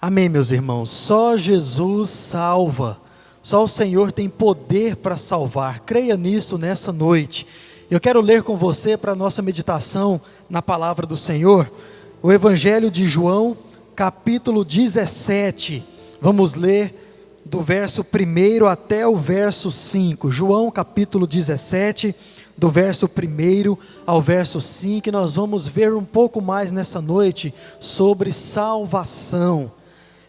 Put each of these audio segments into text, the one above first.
Amém, meus irmãos. Só Jesus salva. Só o Senhor tem poder para salvar. Creia nisso nessa noite. Eu quero ler com você para a nossa meditação na palavra do Senhor, o Evangelho de João, capítulo 17. Vamos ler do verso 1 até o verso 5. João, capítulo 17, do verso 1 ao verso 5. E nós vamos ver um pouco mais nessa noite sobre salvação.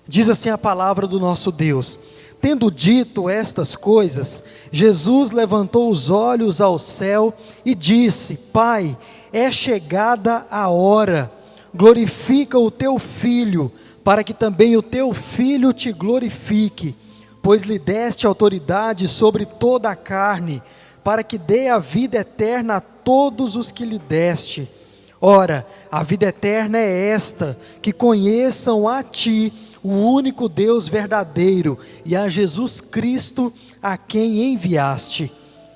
Diz assim a palavra do nosso Deus: tendo dito estas coisas, Jesus levantou os olhos ao céu e disse: Pai, é chegada a hora, glorifica o teu Filho, para que também o teu Filho te glorifique, pois lhe deste autoridade sobre toda a carne, para que dê a vida eterna a todos os que lhe deste. Ora, a vida eterna é esta, que conheçam a ti, o único Deus verdadeiro, e a Jesus Cristo, a quem enviaste.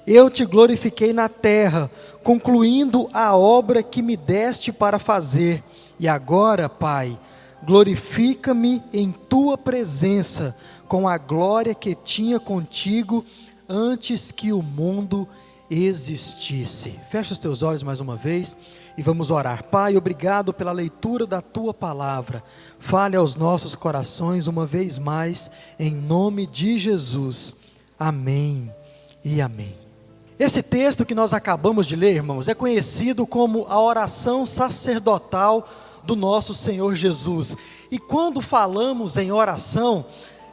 Eu te glorifiquei na terra, concluindo a obra que me deste para fazer. E agora, Pai, glorifica-me em tua presença, com a glória que tinha contigo antes que o mundo existisse. Fecha os teus olhos mais uma vez e vamos orar. Pai, obrigado pela leitura da tua palavra. Fale aos nossos corações uma vez mais, em nome de Jesus. Amém e amém. Esse texto que nós acabamos de ler, irmãos, é conhecido como a oração sacerdotal do nosso Senhor Jesus. E quando falamos em oração,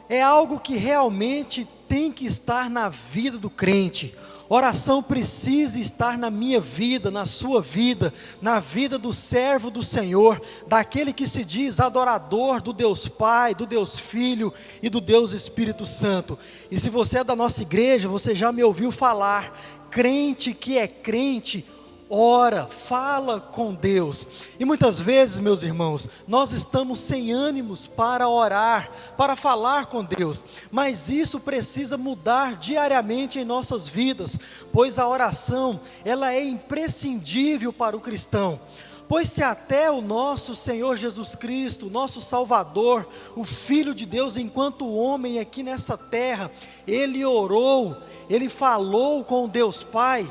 é algo que realmente tem que estar na vida do crente. Oração precisa estar na minha vida, na sua vida, na vida do servo do Senhor, daquele que se diz adorador do Deus Pai, do Deus Filho e do Deus Espírito Santo. E se você é da nossa igreja, você já me ouviu falar, crente que é crente, ora, fala com Deus. E muitas vezes, meus irmãos, nós estamos sem ânimos para orar, para falar com Deus, mas isso precisa mudar diariamente em nossas vidas, pois a oração, ela é imprescindível para o cristão. Pois se até o nosso Senhor Jesus Cristo, nosso Salvador, o Filho de Deus, enquanto homem aqui nessa terra, Ele orou, Ele falou com Deus Pai,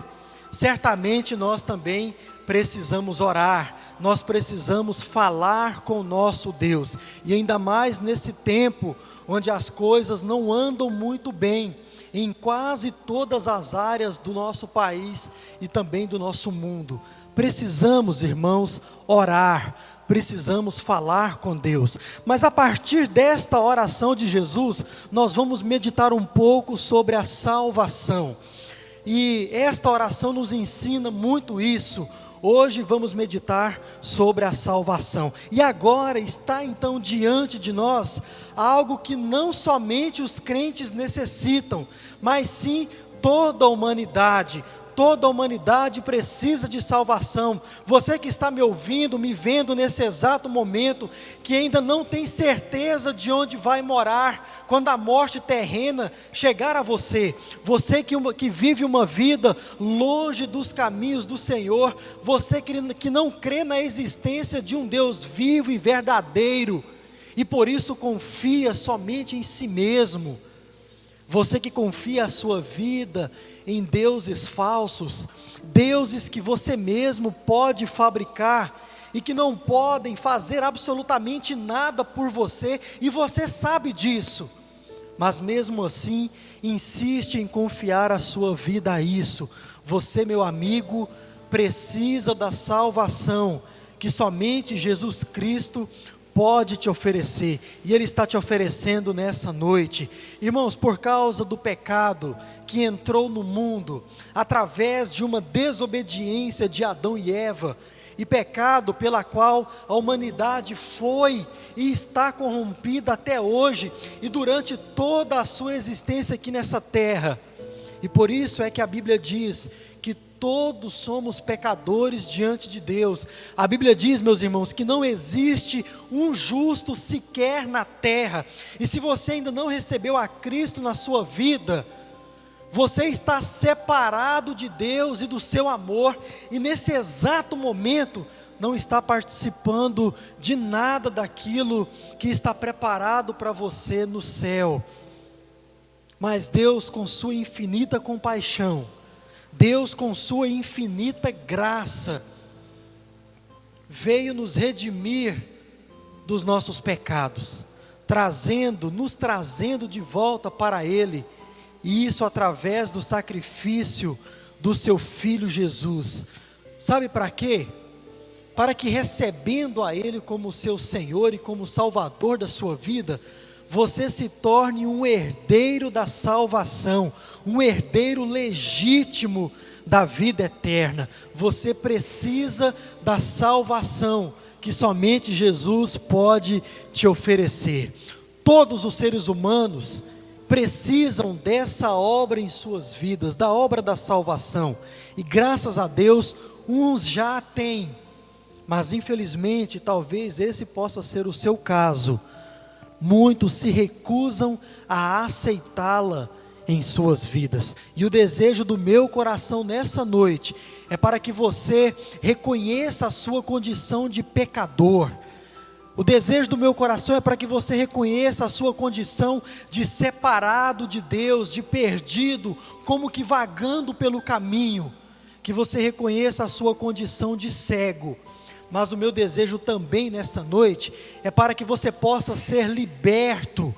certamente nós também precisamos orar, nós precisamos falar com o nosso Deus, e ainda mais nesse tempo, onde as coisas não andam muito bem, em quase todas as áreas do nosso país e também do nosso mundo. Precisamos, irmãos, orar, precisamos falar com Deus, mas a partir desta oração de Jesus, nós vamos meditar um pouco sobre a salvação. E esta oração nos ensina muito isso. Hoje vamos meditar sobre a salvação. E agora está então diante de nós algo que não somente os crentes necessitam, mas sim toda a humanidade. Toda a humanidade precisa de salvação. Você que está me ouvindo, me vendo nesse exato momento, que ainda não tem certeza de onde vai morar, quando a morte terrena chegar a você, você que vive uma vida longe dos caminhos do Senhor, você que não crê na existência de um Deus vivo e verdadeiro, e por isso confia somente em si mesmo, você que confia a sua vida em deuses falsos, deuses que você mesmo pode fabricar e que não podem fazer absolutamente nada por você, e você sabe disso, mas mesmo assim insiste em confiar a sua vida a isso. Você, meu amigo, precisa da salvação que somente Jesus Cristo pode te oferecer, e Ele está te oferecendo nessa noite. Irmãos, por causa do pecado que entrou no mundo, através de uma desobediência de Adão e Eva, e pecado pela qual a humanidade foi e está corrompida até hoje, e durante toda a sua existência aqui nessa terra, e por isso é que a Bíblia diz que todos somos pecadores diante de Deus. A Bíblia diz, meus irmãos, que não existe um justo sequer na terra. E se você ainda não recebeu a Cristo na sua vida, você está separado de Deus e do seu amor. E nesse exato momento, não está participando de nada daquilo que está preparado para você no céu. Mas Deus, com sua infinita compaixão, Deus, com sua infinita graça, veio nos redimir dos nossos pecados, nos trazendo de volta para Ele, e isso através do sacrifício do seu Filho Jesus. Sabe para quê? Para que, recebendo a Ele como seu Senhor e como Salvador da sua vida, você se torne um herdeiro da salvação, um herdeiro legítimo da vida eterna. Você precisa da salvação que somente Jesus pode te oferecer. Todos os seres humanos precisam dessa obra em suas vidas, da obra da salvação, e graças a Deus, uns já a têm, mas infelizmente, talvez esse possa ser o seu caso. Muitos se recusam a aceitá-la em suas vidas, e o desejo do meu coração nessa noite, é para que você reconheça a sua condição de pecador. O desejo do meu coração é para que você reconheça a sua condição de separado de Deus, de perdido, como que vagando pelo caminho, que você reconheça a sua condição de cego. Mas o meu desejo também nessa noite, é para que você possa ser liberto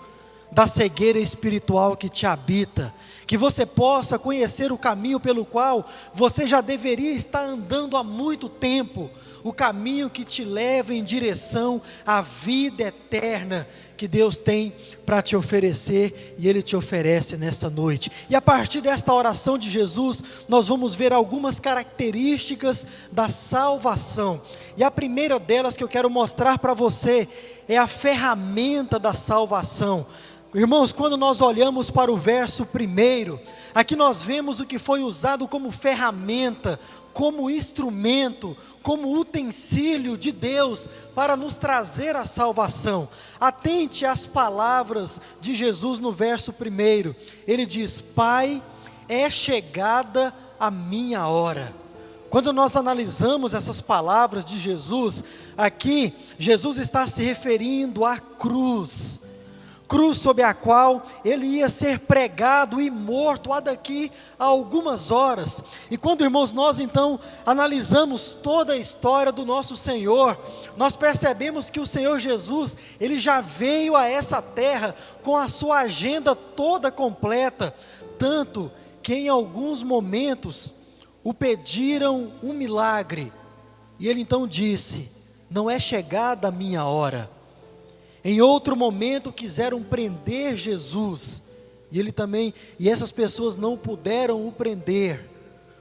da cegueira espiritual que te habita, que você possa conhecer o caminho pelo qual você já deveria estar andando há muito tempo, o caminho que te leva em direção à vida eterna que Deus tem para te oferecer, e Ele te oferece nessa noite. E a partir desta oração de Jesus, nós vamos ver algumas características da salvação, e a primeira delas que eu quero mostrar para você, é a ferramenta da salvação. Irmãos, quando nós olhamos para o verso 1, aqui nós vemos o que foi usado como ferramenta, como instrumento, como utensílio de Deus para nos trazer a salvação. Atente às palavras de Jesus no verso 1, ele diz: Pai, é chegada a minha hora. Quando nós analisamos essas palavras de Jesus, aqui Jesus está se referindo à cruz sobre a qual ele ia ser pregado e morto daqui a algumas horas. E quando, irmãos, nós então analisamos toda a história do nosso Senhor, nós percebemos que o Senhor Jesus, ele já veio a essa terra com a sua agenda toda completa, tanto que em alguns momentos o pediram um milagre, e ele então disse: não é chegada a minha hora. Em outro momento quiseram prender Jesus, e essas pessoas não puderam o prender,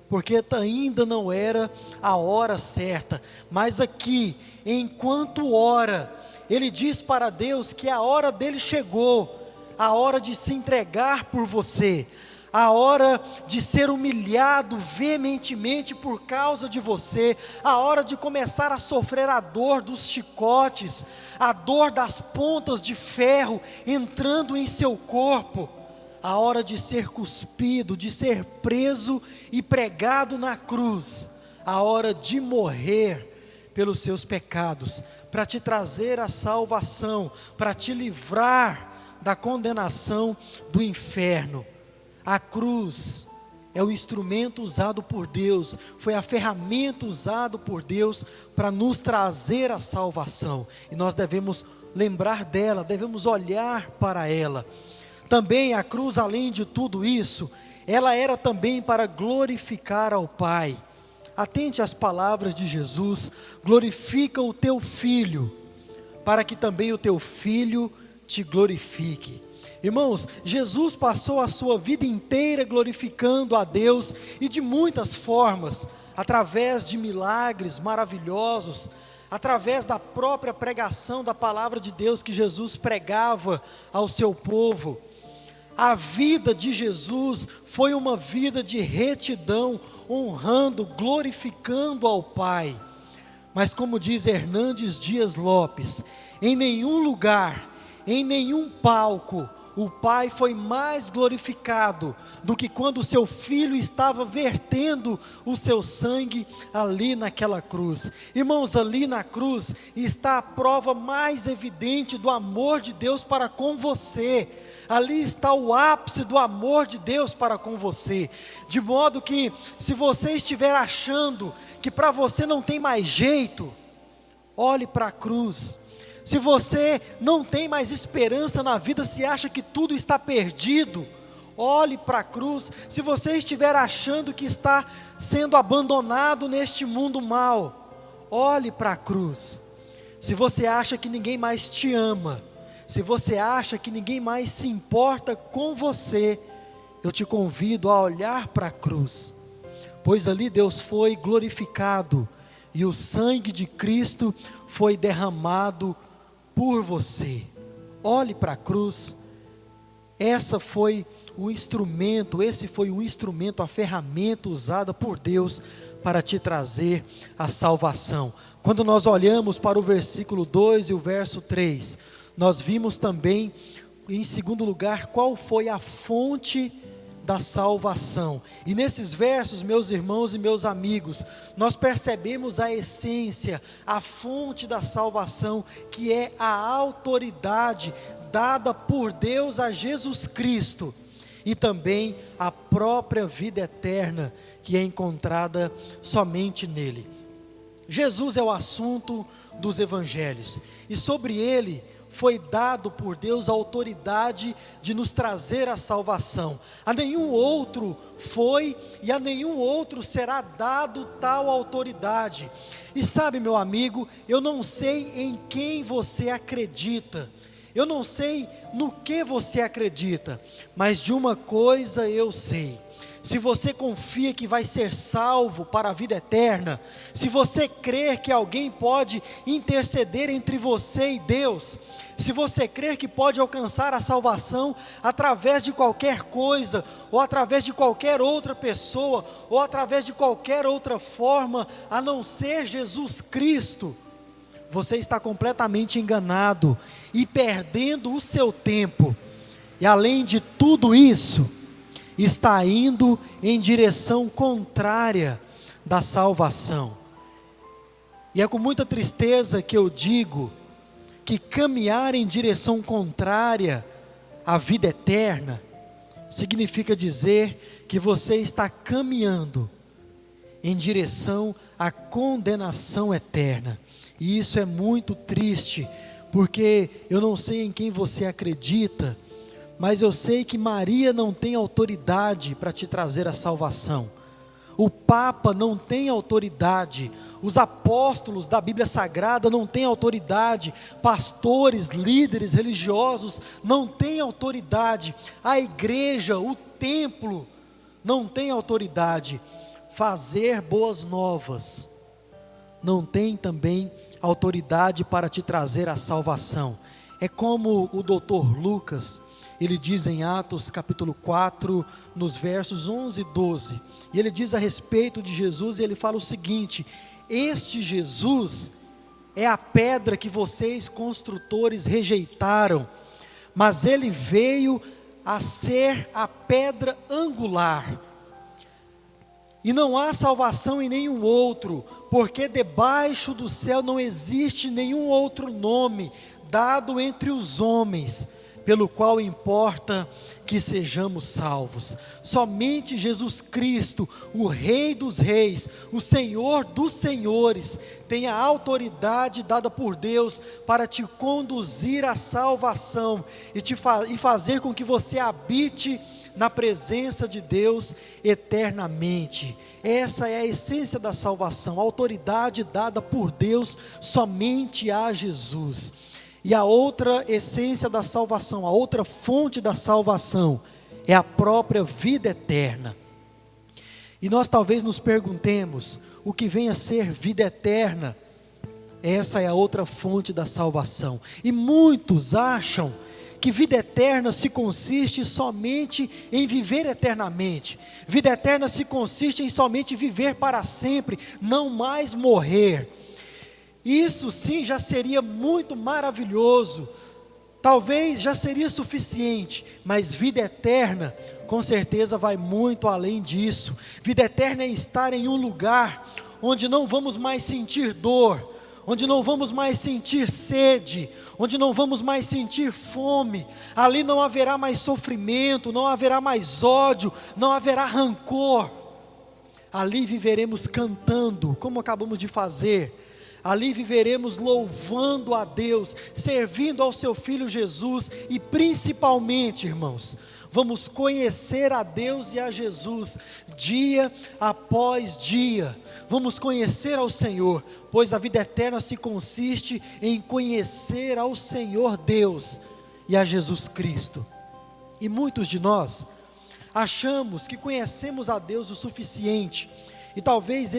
porque ainda não era a hora certa. Mas aqui, enquanto ora, ele diz para Deus que a hora dele chegou, a hora de se entregar por você, a hora de ser humilhado veementemente por causa de você, a hora de começar a sofrer a dor dos chicotes, a dor das pontas de ferro entrando em seu corpo, a hora de ser cuspido, de ser preso e pregado na cruz, a hora de morrer pelos seus pecados, para te trazer a salvação, para te livrar da condenação do inferno. A cruz é o instrumento usado por Deus, foi a ferramenta usada por Deus para nos trazer a salvação, e nós devemos lembrar dela, devemos olhar para ela. Também a cruz, além de tudo isso, ela era também para glorificar ao Pai. Atente às palavras de Jesus: glorifica o teu Filho, para que também o teu Filho te glorifique. Irmãos, Jesus passou a sua vida inteira glorificando a Deus, e de muitas formas, através de milagres maravilhosos, através da própria pregação da palavra de Deus que Jesus pregava ao seu povo. A vida de Jesus foi uma vida de retidão, honrando, glorificando ao Pai. Mas como diz Hernandes Dias Lopes, em nenhum lugar, em nenhum palco, o Pai foi mais glorificado do que quando o seu Filho estava vertendo o seu sangue ali naquela cruz. Irmãos, ali na cruz está a prova mais evidente do amor de Deus para com você. Ali está o ápice do amor de Deus para com você. De modo que, se você estiver achando que para você não tem mais jeito, olhe para a cruz. Se você não tem mais esperança na vida, se acha que tudo está perdido, olhe para a cruz. Se você estiver achando que está sendo abandonado neste mundo mal, olhe para a cruz. Se você acha que ninguém mais te ama, se você acha que ninguém mais se importa com você, eu te convido a olhar para a cruz, pois ali Deus foi glorificado e o sangue de Cristo foi derramado por você. Olhe para a cruz. Esse foi o instrumento, a ferramenta usada por Deus para te trazer a salvação. Quando nós olhamos para o versículo 2 e o verso 3, nós vimos também, em segundo lugar, qual foi a fonte da salvação. E nesses versos, meus irmãos e meus amigos, nós percebemos a essência, a fonte da salvação, que é a autoridade dada por Deus a Jesus Cristo, e também a própria vida eterna, que é encontrada somente nele. Jesus é o assunto dos evangelhos, e sobre ele foi dado por Deus a autoridade de nos trazer a salvação. A nenhum outro foi e a nenhum outro será dado tal autoridade. E sabe, meu amigo, eu não sei em quem você acredita, eu não sei no que você acredita, mas de uma coisa eu sei: se você confia que vai ser salvo para a vida eterna, se você crer que alguém pode interceder entre você e Deus, se você crer que pode alcançar a salvação através de qualquer coisa, ou através de qualquer outra pessoa, ou através de qualquer outra forma, a não ser Jesus Cristo, você está completamente enganado e perdendo o seu tempo. E além de tudo isso, está indo em direção contrária da salvação. E é com muita tristeza que eu digo que caminhar em direção contrária à vida eterna significa dizer que você está caminhando em direção à condenação eterna. E isso é muito triste, porque eu não sei em quem você acredita, mas eu sei que Maria não tem autoridade para te trazer a salvação. O Papa não tem autoridade, os apóstolos da Bíblia Sagrada não têm autoridade, pastores, líderes religiosos não têm autoridade, a igreja, o templo não tem autoridade, fazer boas novas não tem também autoridade para te trazer a salvação. É como o doutor Lucas, ele diz em Atos capítulo 4, nos versos 11 e 12, e ele diz a respeito de Jesus, e ele fala o seguinte: este Jesus é a pedra que vocês construtores rejeitaram, mas ele veio a ser a pedra angular, e não há salvação em nenhum outro, porque debaixo do céu não existe nenhum outro nome dado entre os homens, pelo qual importa que sejamos salvos. Somente Jesus Cristo, o Rei dos Reis, o Senhor dos Senhores, tem a autoridade dada por Deus para te conduzir à salvação e fazer com que você habite na presença de Deus eternamente. Essa é a essência da salvação, a autoridade dada por Deus somente a Jesus. E a outra essência da salvação, a outra fonte da salvação, é a própria vida eterna. E nós talvez nos perguntemos, o que vem a ser vida eterna? Essa é a outra fonte da salvação. E muitos acham que vida eterna se consiste somente em viver eternamente. Vida eterna se consiste em somente viver para sempre, não mais morrer. Isso sim já seria muito maravilhoso, talvez já seria suficiente, mas vida eterna, com certeza vai muito além disso. Vida eterna é estar em um lugar onde não vamos mais sentir dor, onde não vamos mais sentir sede, onde não vamos mais sentir fome. Ali não haverá mais sofrimento, não haverá mais ódio, não haverá rancor. Ali viveremos cantando, como acabamos de fazer. Ali viveremos louvando a Deus, servindo ao seu Filho Jesus e principalmente, irmãos, vamos conhecer a Deus e a Jesus dia após dia. Vamos conhecer ao Senhor, pois a vida eterna se consiste em conhecer ao Senhor Deus e a Jesus Cristo. E muitos de nós achamos que conhecemos a Deus o suficiente, e talvez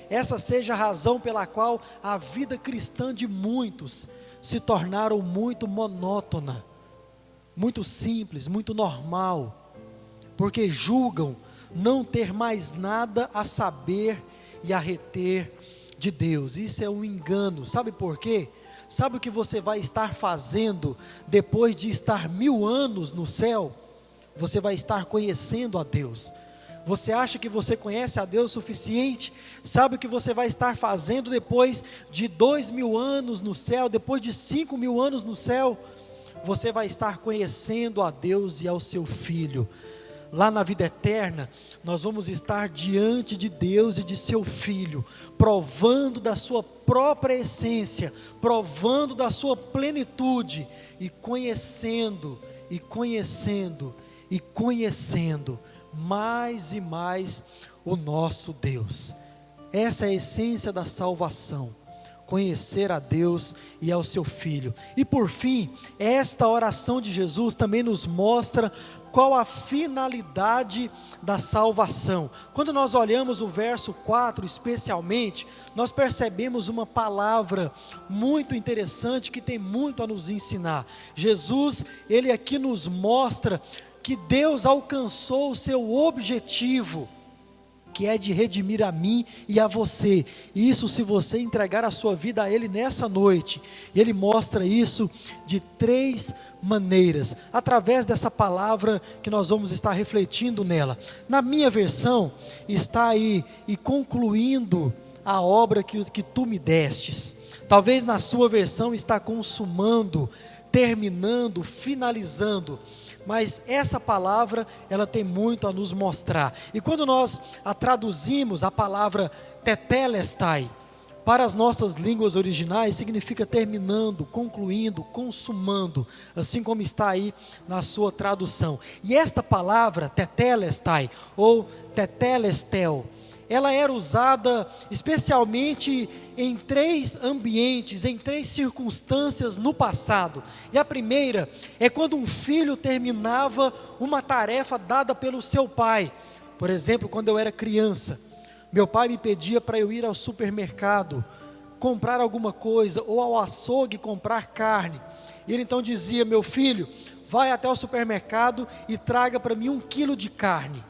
essa seja a razão pela qual a vida cristã de muitos se tornaram muito monótona, muito simples, muito normal, porque julgam não ter mais nada a saber e a reter de Deus. Isso é um engano. Sabe por quê? Sabe o que você vai estar fazendo depois de estar 1000 anos no céu? Você vai estar conhecendo a Deus. Você acha que você conhece a Deus o suficiente? Sabe o que você vai estar fazendo depois de 2000 anos no céu, depois de 5000 anos no céu? Você vai estar conhecendo a Deus e ao seu Filho. Lá na vida eterna, nós vamos estar diante de Deus e de seu Filho, provando da sua própria essência, provando da sua plenitude, e conhecendo, e conhecendo, e conhecendo mais e mais o nosso Deus. Essa é a essência da salvação, conhecer a Deus e ao seu Filho. E por fim, esta oração de Jesus também nos mostra qual a finalidade da salvação. Quando nós olhamos o verso 4 especialmente, nós percebemos uma palavra muito interessante que tem muito a nos ensinar. Jesus, ele aqui nos mostra que Deus alcançou o seu objetivo, que é de redimir a mim e a você. Isso se você entregar a sua vida a Ele nessa noite. E Ele mostra isso de 3 maneiras, através dessa palavra que nós vamos estar refletindo nela. Na minha versão, está aí, e concluindo a obra que tu me destes. Talvez na sua versão está consumando, terminando, finalizando. Mas essa palavra, ela tem muito a nos mostrar. E quando nós a traduzimos, a palavra tetelestai, para as nossas línguas originais, significa terminando, concluindo, consumando, assim como está aí na sua tradução. E esta palavra, tetelestai, ou tetelestel, ela era usada especialmente em 3 ambientes, em 3 circunstâncias no passado. E a primeira é quando um filho terminava uma tarefa dada pelo seu pai. Por exemplo, quando eu era criança, meu pai me pedia para eu ir ao supermercado, comprar alguma coisa, ou ao açougue comprar carne. E ele então dizia: meu filho, vai até o supermercado e traga para mim 1 quilo de carne.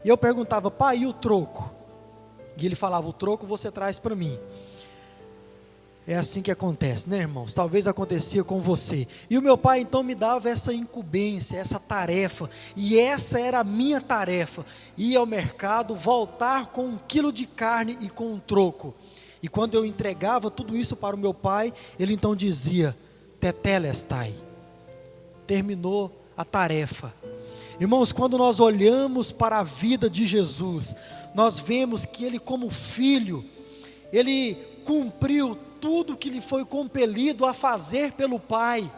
E eu perguntava: pai, e o troco? E ele falava: o troco você traz para mim. É assim que acontece, né, irmãos? Talvez acontecia com você. E o meu pai então me dava essa incumbência, essa tarefa. E essa era a minha tarefa: ir ao mercado, voltar com 1 quilo de carne e com um troco. E quando eu entregava tudo isso para o meu pai, ele então dizia: tetelestai, terminou a tarefa. Irmãos, quando nós olhamos para a vida de Jesus, nós vemos que Ele, como filho, Ele cumpriu tudo que lhe foi compelido a fazer pelo Pai.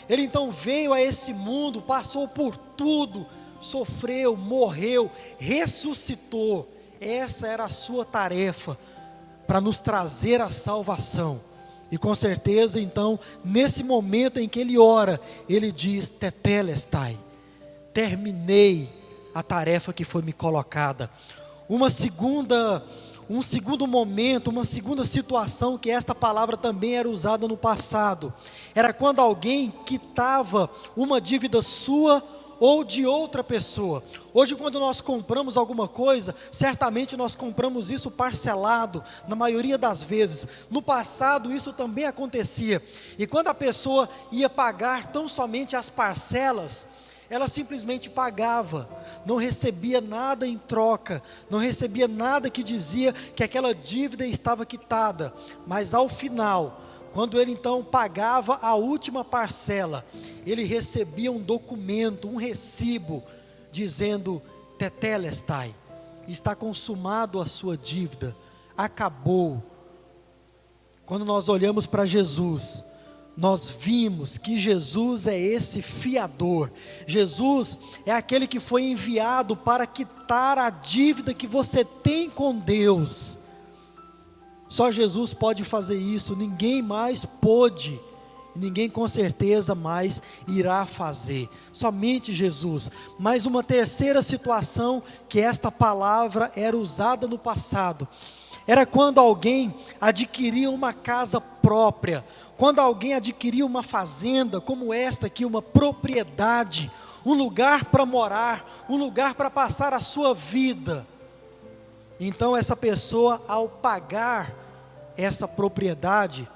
Ele então veio a esse mundo, passou por tudo, sofreu, morreu, ressuscitou. Essa era a sua tarefa, para nos trazer a salvação. E com certeza então, nesse momento em que Ele ora, Ele diz: tetelestai, terminei a tarefa que foi me colocada. Um segundo momento, uma segunda situação que esta palavra também era usada no passado, era quando alguém quitava uma dívida sua ou de outra pessoa. Hoje, quando nós compramos alguma coisa, certamente nós compramos isso parcelado, na maioria das vezes. No passado isso também acontecia, e quando a pessoa ia pagar tão somente as parcelas, ela simplesmente pagava, não recebia nada em troca, não recebia nada que dizia que aquela dívida estava quitada. Mas ao final, quando ele então pagava a última parcela, ele recebia um documento, um recibo, dizendo: Tetelestai, está consumado a sua dívida, acabou. Quando nós olhamos para Jesus, nós vimos que Jesus é esse fiador. Jesus é aquele que foi enviado para quitar a dívida que você tem com Deus. Só Jesus pode fazer isso, ninguém mais pôde, ninguém com certeza mais irá fazer, somente Jesus. Mas uma terceira situação que esta palavra era usada no passado, era quando alguém adquiria uma casa própria, quando alguém adquiria uma fazenda, como esta aqui, uma propriedade, um lugar para morar, um lugar para passar a sua vida. Então essa pessoa, ao pagar essa propriedade,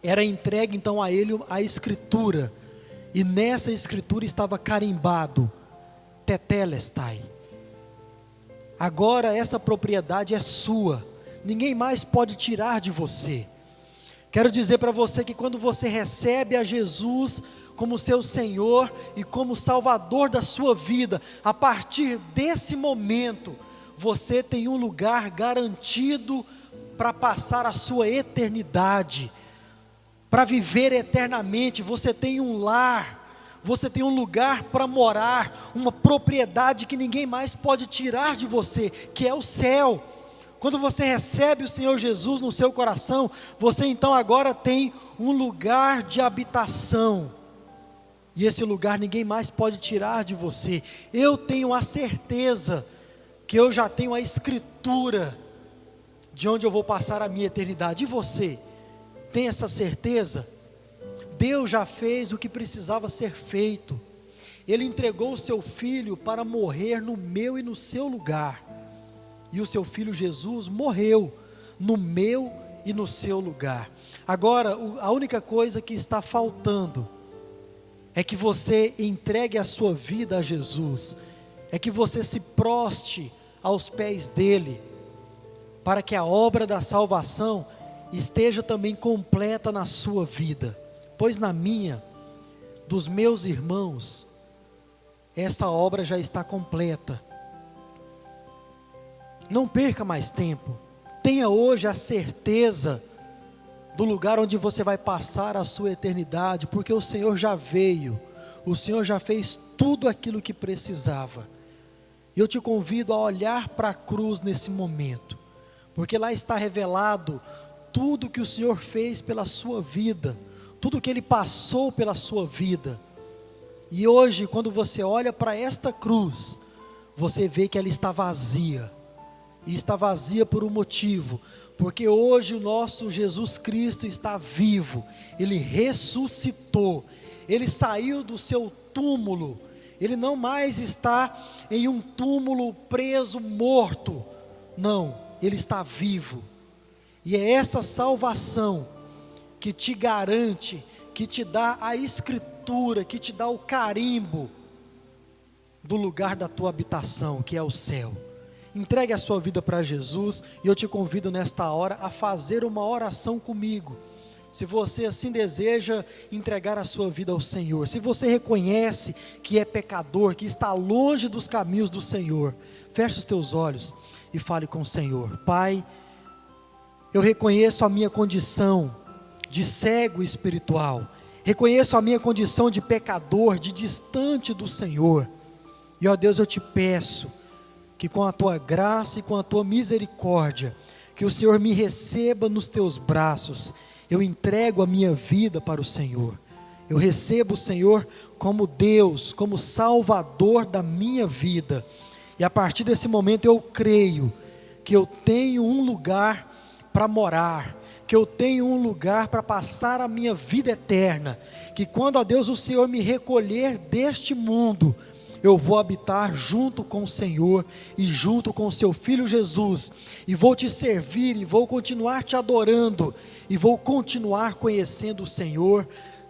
era entregue então a ele a escritura, e nessa escritura estava carimbado: Tetelestai. Agora essa propriedade é sua, ninguém mais pode tirar de você. Quero dizer para você que quando você recebe a Jesus como seu Senhor e como Salvador da sua vida, a partir desse momento, você tem um lugar garantido para passar a sua eternidade, para viver eternamente. Você tem um lar, você tem um lugar para morar, uma propriedade que ninguém mais pode tirar de você, que é o céu. Quando você recebe o Senhor Jesus no seu coração, você então agora tem um lugar de habitação, e esse lugar ninguém mais pode tirar de você. Eu tenho a certeza que eu já tenho a escritura de onde eu vou passar a minha eternidade. E você tem essa certeza? Deus já fez o que precisava ser feito. Ele entregou o seu Filho para morrer no meu e no seu lugar. E o seu Filho Jesus morreu no meu e no seu lugar. Agora, a única coisa que está faltando é que você entregue a sua vida a Jesus, é que você se proste aos pés dele, para que a obra da salvação esteja também completa na sua vida. Pois na minha, dos meus irmãos, essa obra já está completa. Não perca mais tempo, tenha hoje a certeza do lugar onde você vai passar a sua eternidade, porque o Senhor já veio, o Senhor já fez tudo aquilo que precisava. Eu te convido a olhar para a cruz nesse momento, porque lá está revelado tudo que o Senhor fez pela sua vida, tudo que Ele passou pela sua vida. E hoje, quando você olha para esta cruz, você vê que ela está vazia, e está vazia por um motivo, porque hoje o nosso Jesus Cristo está vivo, Ele ressuscitou, Ele saiu do seu túmulo, Ele não mais está em um túmulo preso, morto, não, Ele está vivo, e é essa salvação que te garante, que te dá a escritura, que te dá o carimbo do lugar da tua habitação, que é o céu. Entregue a sua vida para Jesus, e eu te convido nesta hora a fazer uma oração comigo. Se você assim deseja entregar a sua vida ao Senhor, se você reconhece que é pecador, que está longe dos caminhos do Senhor, feche os teus olhos e fale com o Senhor. Pai, eu reconheço a minha condição de cego espiritual, reconheço a minha condição de pecador, de distante do Senhor, e ó Deus, eu te peço que com a tua graça e com a tua misericórdia, que o Senhor me receba nos teus braços. Eu entrego a minha vida para o Senhor, eu recebo o Senhor como Deus, como Salvador da minha vida, e a partir desse momento eu creio que eu tenho um lugar para morar, que eu tenho um lugar para passar a minha vida eterna, que quando, ó Deus, o Senhor me recolher deste mundo, eu vou habitar junto com o Senhor e junto com o seu Filho Jesus, e vou te servir, e vou continuar te adorando, e vou continuar conhecendo o Senhor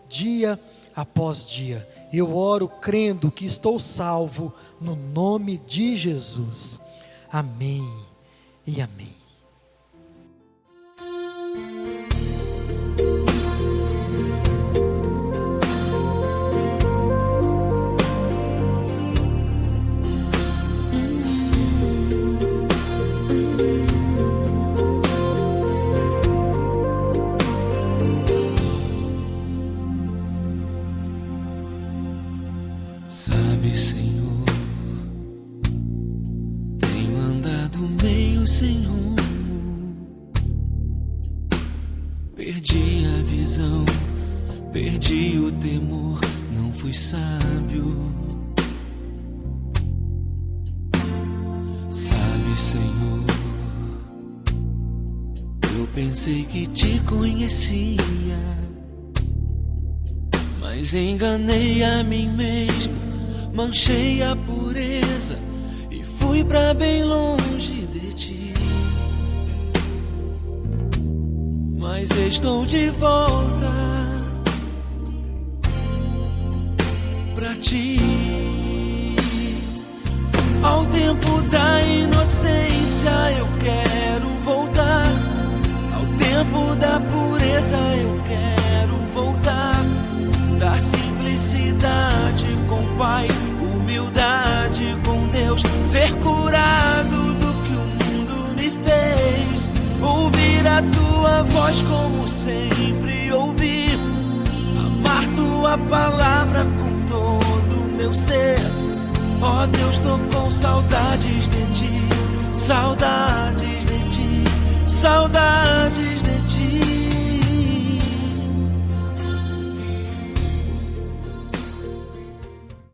dia após dia. Eu oro crendo que estou salvo no nome de Jesus. Amém e amém. Sabe, Senhor, tenho andado meio sem rumo, perdi a visão, perdi o temor, não fui sábio. Sabe, Senhor, eu pensei que te conhecia, mas enganei a mim mesmo, manchei a pureza e fui pra bem longe de ti. Mas estou de volta pra ti. Ao tempo da inocência eu quero voltar, ao tempo da pureza eu quero voltar, da simplicidade com o Pai, humildade com Deus, ser curado do que o mundo me fez, ouvir a tua voz como sempre ouvi, amar tua palavra com todo o meu ser. Ó Deus, tô com saudades de ti, saudades